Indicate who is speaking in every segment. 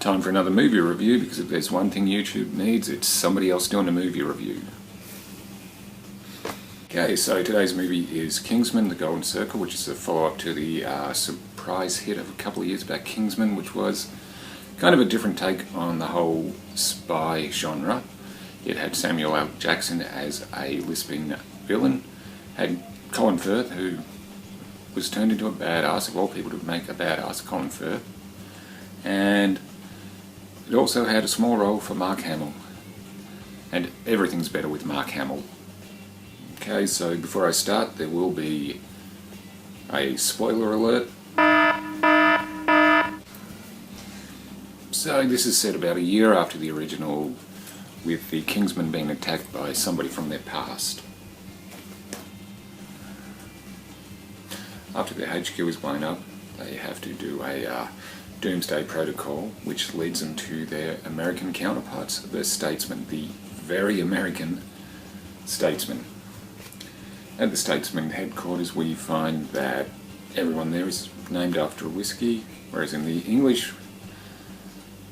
Speaker 1: Time for another movie review, because if there's one thing YouTube needs, it's somebody else doing a movie review. Okay, so today's movie is Kingsman, The Golden Circle, which is a follow-up to the surprise hit of a couple of years back, Kingsman, which was kind of a different take on the whole spy genre. It had Samuel L. Jackson as a lisping villain, had Colin Firth, who was turned into a badass, of all people to make a badass, Colin Firth, and it also had a small role for Mark Hamill, and everything's better with Mark Hamill. Okay, so before I start, there will be a spoiler alert. So this is set about a year after the original, with the Kingsman being attacked by somebody from their past. After their HQ is blown up, they have to do a doomsday protocol, which leads them to their American counterparts, the Statesmen, the very American Statesmen. At the Statesman headquarters, we find that everyone there is named after a whiskey, whereas in the English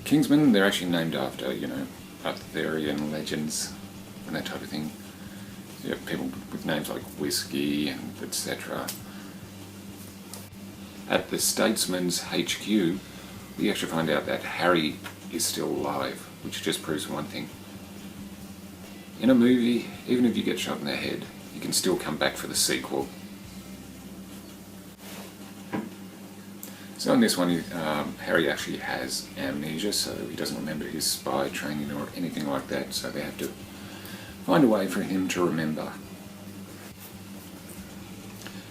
Speaker 1: Kingsmen, they're actually named after, Arthurian legends and that type of thing. You have people with names like whiskey and etc. At the Statesman's HQ, we actually find out that Harry is still alive, which just proves one thing. In a movie, even if you get shot in the head, you can still come back for the sequel. So in this one, Harry actually has amnesia, so he doesn't remember his spy training or anything like that, so they have to find a way for him to remember.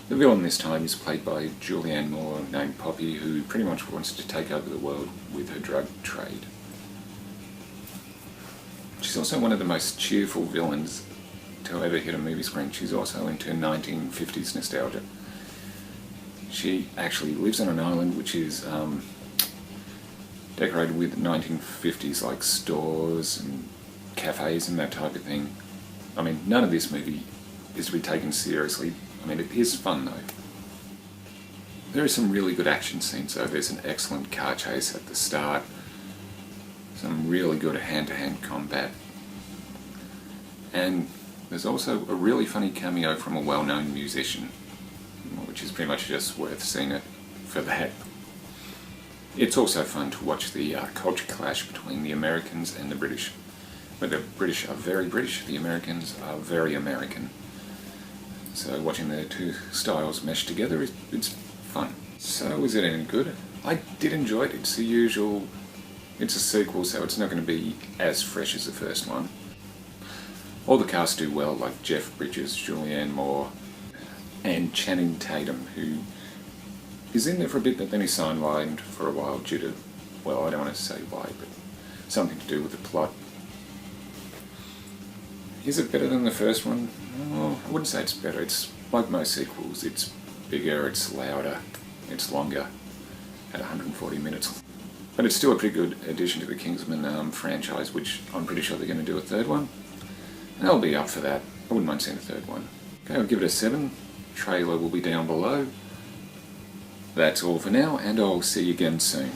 Speaker 1: The villain this time is played by Julianne Moore, named Poppy, who pretty much wants to take over the world with her drug trade. She's also one of the most cheerful villains to ever hit a movie screen. She's also into 1950s nostalgia. She actually lives on an island which is decorated with 1950s like stores and cafes and that type of thing. I mean, none of this movie is to be taken seriously. I mean, it is fun though. There are some really good action scenes though. There's an excellent car chase at the start, some really good hand-to-hand combat, and there's also a really funny cameo from a well-known musician, which is pretty much just worth seeing it for that. It's also fun to watch the culture clash between the Americans and the British, where the British are very British, the Americans are very American. So watching the two styles mesh together, it's fun. So is it any good? I did enjoy it. It's the usual, it's a sequel, so it's not going to be as fresh as the first one. All the cast do well, like Jeff Bridges, Julianne Moore, and Channing Tatum, who is in there for a bit, but then he's sidelined for a while due to, well, I don't want to say why, but something to do with the plot. Is it better than the first one? Oh, I wouldn't say it's better. It's like most sequels. It's bigger, it's louder, it's longer, at 140 minutes. But it's still a pretty good addition to the Kingsman franchise, which I'm pretty sure they're going to do a third one. And I'll be up for that. I wouldn't mind seeing a third one. Okay, I'll give it a 7. Trailer will be down below. That's all for now, and I'll see you again soon.